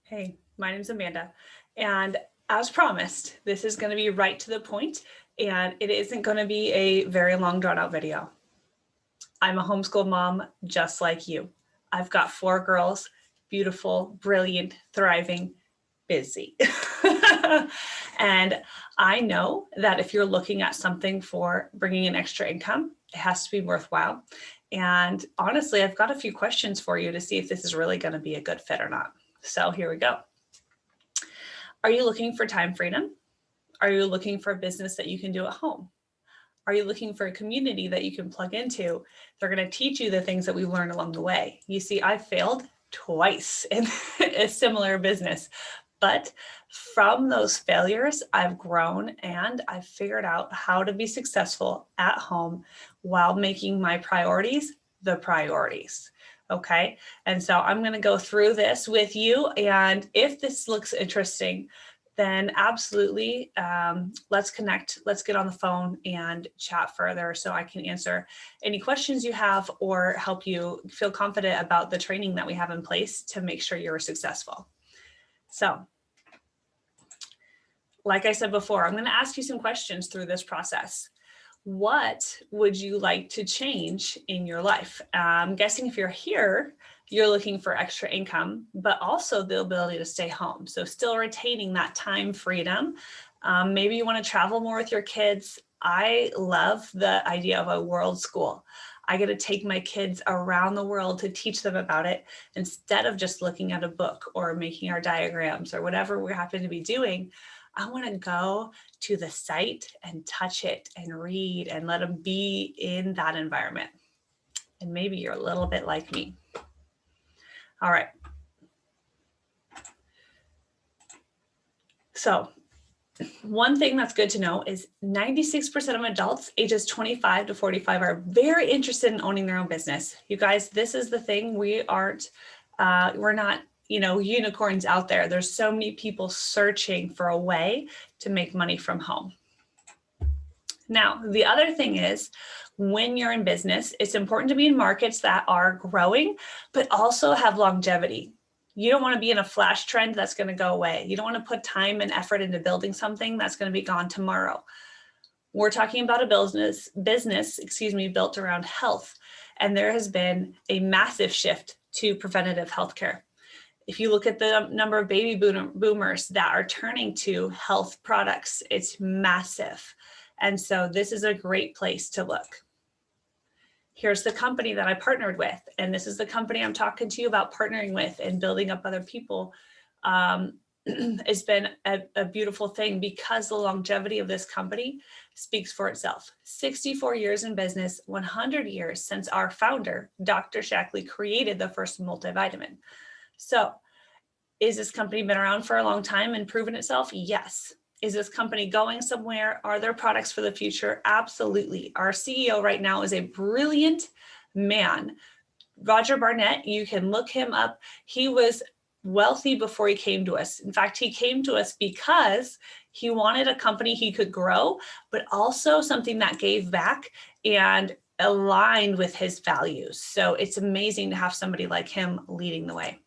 Hey, my name's Amanda, and as promised, this is going to be right to the point, and it isn't going to be a very long drawn out video. I'm a homeschool mom just like you. I've got 4 girls, beautiful, brilliant, thriving, busy. And I know that if you're looking at something for bringing in extra income, it has to be worthwhile. And honestly, I've got a few questions for you to see if this is really going to be a good fit or not. So here we go. Are you looking for time freedom? Are you looking for a business that you can do at home? Are you looking for a community that you can plug into? They're going to teach you the things that we learned along the way. You see, I failed twice in a similar business, but from those failures, I've grown and I've figured out how to be successful at home while making my priorities the priorities. Okay. And so I'm going to go through this with you. And if this looks interesting, then absolutely, let's connect. Let's get on the phone and chat further so I can answer any questions you have or help you feel confident about the training that we have in place to make sure you're successful. So, like I said before, I'm going to ask you some questions through this process. What would you like to change in your life? I'm guessing if you're here, you're looking for extra income, but also the ability to stay home. So still retaining that time freedom. Maybe you want to travel more with your kids. I love the idea of a world school. I get to take my kids around the world to teach them about it instead of just looking at a book or making our diagrams or whatever we happen to be doing. I want to go to the site and touch it and read and let them be in that environment. And maybe you're a little bit like me. All right. So one thing that's good to know is 96% of adults ages 25 to 45 are very interested in owning their own business. You guys, this is the thing. We're not, unicorns out there. There's so many people searching for a way to make money from home. Now, the other thing is when you're in business, it's important to be in markets that are growing, but also have longevity. You don't want to be in a flash trend that's going to go away. You don't want to put time and effort into building something that's going to be gone tomorrow. We're talking about a business, built around health. And there has been a massive shift to preventative healthcare. If you look at the number of baby boomers that are turning to health products, it's massive. And so this is a great place to look. Here's the company that I partnered with, and this is the company I'm talking to you about partnering with and building up other people. It's been a beautiful thing because the longevity of this company speaks for itself. 64 years in business, 100 years since our founder, Dr. Shackley, created the first multivitamin. So is this company been around for a long time and proven itself? Yes. Is this company going somewhere? Are there products for the future? Absolutely. Our CEO right now is a brilliant man. Roger Barnett, you can look him up. He was wealthy before he came to us. In fact, he came to us because he wanted a company he could grow, but also something that gave back and aligned with his values. So it's amazing to have somebody like him leading the way.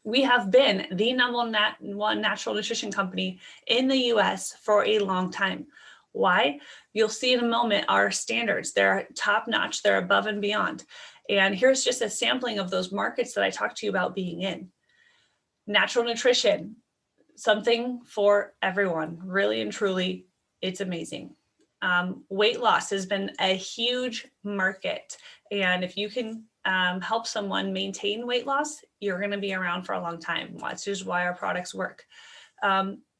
We have been the #1 natural nutrition company in the US for a long time. Why? You'll see in a moment our standards. They're top notch, they're above and beyond. And here's just a sampling of those markets that I talked to you about being in. Natural nutrition, something for everyone, really and truly, it's amazing. Weight loss has been a huge market. And if you can help someone maintain weight loss, you're going to be around for a long time. That's just why our products work.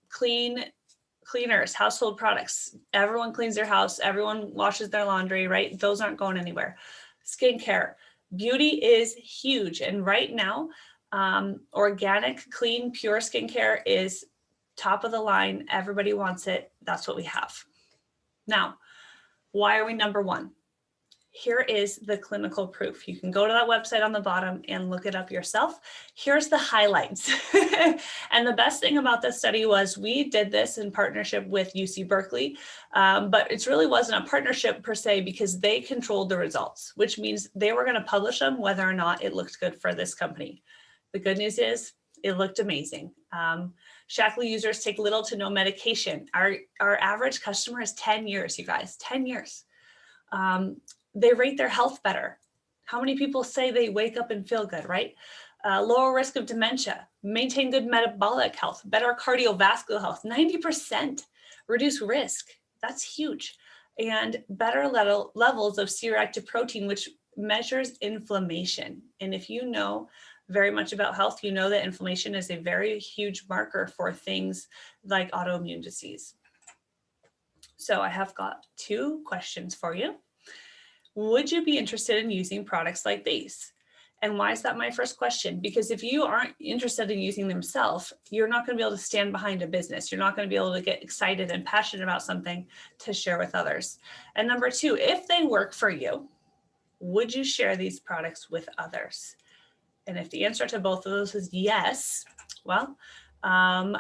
Cleaners, household products. Everyone cleans their house. Everyone washes their laundry, right? Those aren't going anywhere. Skincare. Beauty is huge. And right now, organic, clean, pure skincare is top of the line. Everybody wants it. That's what we have. Now, why are we #1? Here is the clinical proof. You can go to that website on the bottom and look it up yourself. Here's the highlights. And the best thing about this study was we did this in partnership with UC Berkeley, but it really wasn't a partnership per se because they controlled the results, which means they were going to publish them whether or not it looked good for this company. The good news is It looked amazing. Shackley users take little to no medication. Our average customer is 10 years, you guys, 10 years. They rate their health better. How many people say they wake up and feel good, right? Lower risk of dementia, maintain good metabolic health, better cardiovascular health, 90% reduce risk. That's huge. And better levels of C-reactive protein, which measures inflammation. And if you know very much about health, you know that inflammation is a very huge marker for things like autoimmune disease. So I have got 2 questions for you. Would you be interested in using products like these? And why is that my first question? Because if you aren't interested in using themselves, you're not going to be able to stand behind a business. You're not going to be able to get excited and passionate about something to share with others. And number 2, if they work for you, would you share these products with others? And if the answer to both of those is yes, well, I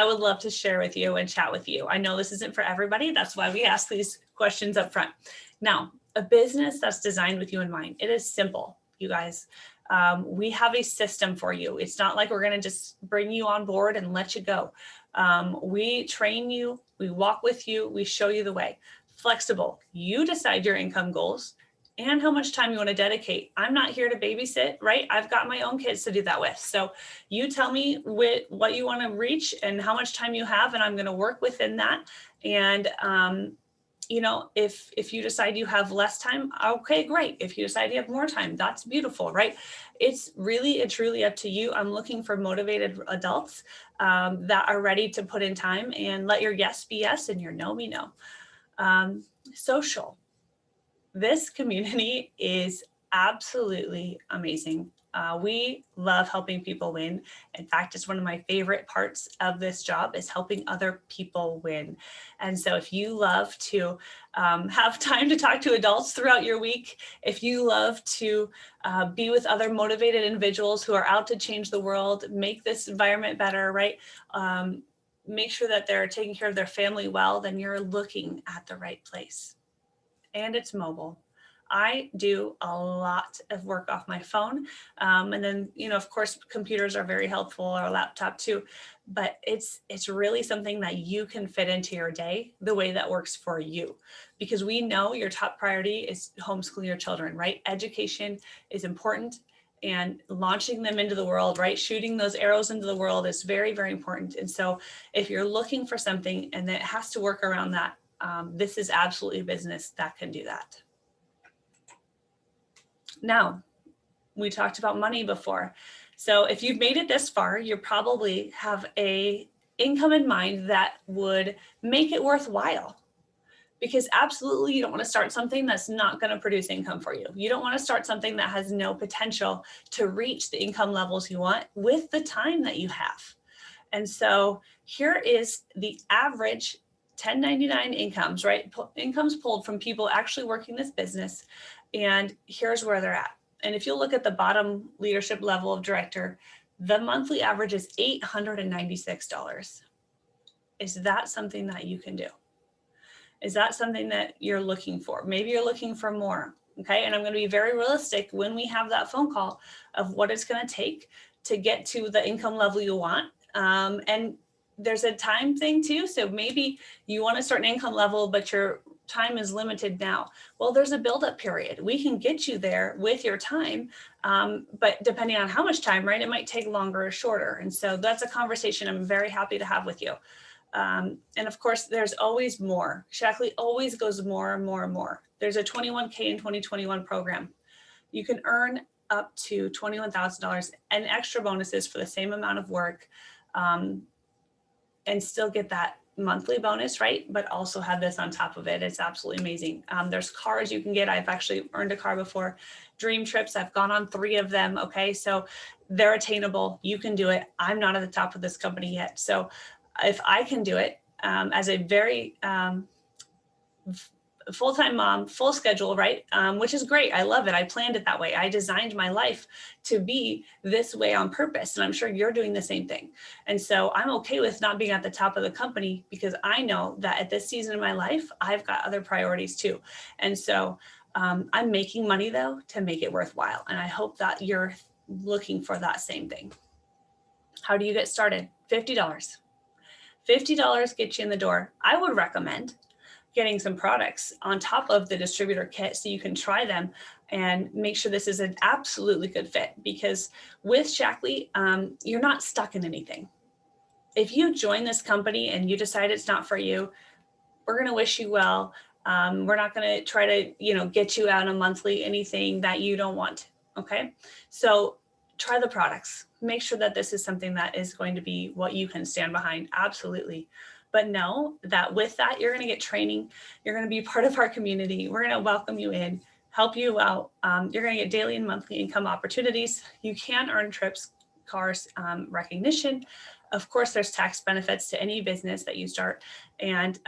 would love to share with you and chat with you. I know this isn't for everybody. That's why we ask these questions up front. Now, a business that's designed with you in mind, it is simple, you guys. We have a system for you. It's not like we're going to just bring you on board and let you go. We train you, we walk with you, we show you the way. Flexible. You decide your income goals and how much time you want to dedicate. I'm not here to babysit, right? I've got my own kids to do that with. So you tell me what you want to reach and how much time you have, and I'm going to work within that. And, you know, if you decide you have less time, okay, great. If you decide you have more time, that's beautiful, right? It's really and truly up to you. I'm looking for motivated adults that are ready to put in time and let your yes be yes and your no be no. Social. This community is absolutely amazing. We love helping people win. In fact, it's one of my favorite parts of this job is helping other people win. And so if you love to have time to talk to adults throughout your week, if you love to be with other motivated individuals who are out to change the world, make this environment better, right? Make sure that they're taking care of their family well, then you're looking at the right place. And it's mobile. I do a lot of work off my phone. And then, you know, of course, computers are very helpful, or a laptop too, but it's really something that you can fit into your day the way that works for you. Because we know your top priority is homeschooling your children, right? Education is important, and launching them into the world, right? Shooting those arrows into the world is very, very important. And so if you're looking for something and it has to work around that, this is absolutely a business that can do that. Now, we talked about money before. So if you've made it this far, you probably have a income in mind that would make it worthwhile. Because absolutely, you don't want to start something that's not going to produce income for you. You don't want to start something that has no potential to reach the income levels you want with the time that you have. And so here is the average 1099 incomes, right? Incomes pulled from people actually working this business. And here's where they're at. And if you look at the bottom leadership level of director, the monthly average is $896. Is that something that you can do? Is that something that you're looking for? Maybe you're looking for more. Okay. And I'm going to be very realistic when we have that phone call of what it's going to take to get to the income level you want. And there's a time thing too. So maybe you want to start an income level, but your time is limited now. Well, there's a buildup period. We can get you there with your time, but depending on how much time, right, it might take longer or shorter. And so that's a conversation I'm very happy to have with you. And of course, there's always more. Shackley always goes more and more and more. There's a 21K in 2021 program. You can earn up to $21,000 and extra bonuses for the same amount of work, and still get that monthly bonus, right? But also have this on top of it. It's absolutely amazing. There's cars you can get. I've actually earned a car before. Dream trips, I've gone on 3 of them. Okay, so they're attainable. You can do it. I'm not at the top of this company yet. So if I can do it as a very full-time mom, full schedule, right? Which is great. I love it. I planned it that way. I designed my life to be this way on purpose. And I'm sure you're doing the same thing. And so I'm okay with not being at the top of the company, because I know that at this season of my life, I've got other priorities too. And so I'm making money though, to make it worthwhile. And I hope that you're looking for that same thing. How do you get started? $50. $50 gets you in the door. I would recommend getting some products on top of the distributor kit so you can try them and make sure this is an absolutely good fit, because with Shackley, you're not stuck in anything. If you join this company and you decide it's not for you, we're going to wish you well. We're not going to try to, get you out a monthly anything that you don't want. Okay. So try the products. Make sure that this is something that is going to be what you can stand behind. Absolutely. But know that with that, you're going to get training. You're going to be part of our community. We're going to welcome you in, help you out. You're going to get daily and monthly income opportunities. You can earn trips, cars, recognition. Of course, there's tax benefits to any business that you start. And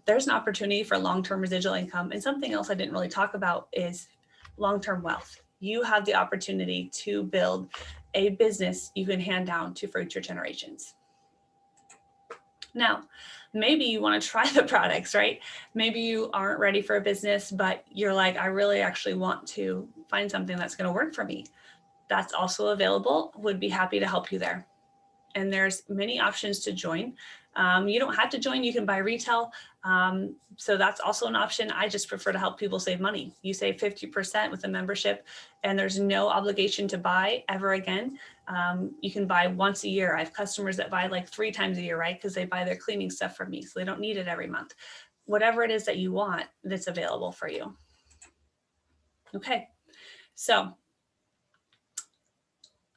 there's an opportunity for long-term residual income. And something else I didn't really talk about is long-term wealth. You have the opportunity to build a business you can hand down to future generations. Now, maybe you want to try the products, right? Maybe you aren't ready for a business, but you're like, I really actually want to find something that's going to work for me. That's also available. Would be happy to help you there. And there's many options to join. You don't have to join, you can buy retail. So that's also an option. I just prefer to help people save money. You save 50% with a membership and there's no obligation to buy ever again. You can buy once a year. I have customers that buy like 3 times a year, right? Because they buy their cleaning stuff from me. So they don't need it every month. Whatever it is that you want, that's available for you. Okay, so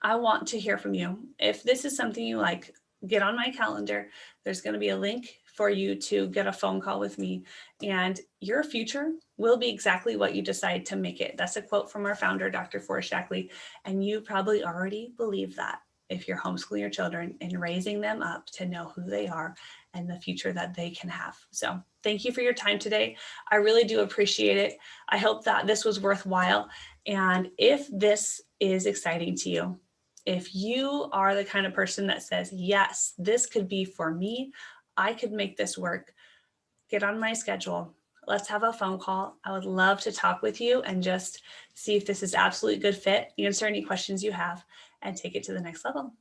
I want to hear from you. If this is something you like, get on my calendar. There's going to be a link for you to get a phone call with me, and your future will be exactly what you decide to make it. That's a quote from our founder, Dr. Forrest Shackley, and you probably already believe that if you're homeschooling your children and raising them up to know who they are and the future that they can have. So thank you for your time today. I really do appreciate it. I hope that this was worthwhile. And if this is exciting to you, if you are the kind of person that says, yes, this could be for me, I could make this work, get on my schedule. Let's have a phone call. I would love to talk with you and just see if this is absolutely good fit, answer any questions you have, and take it to the next level.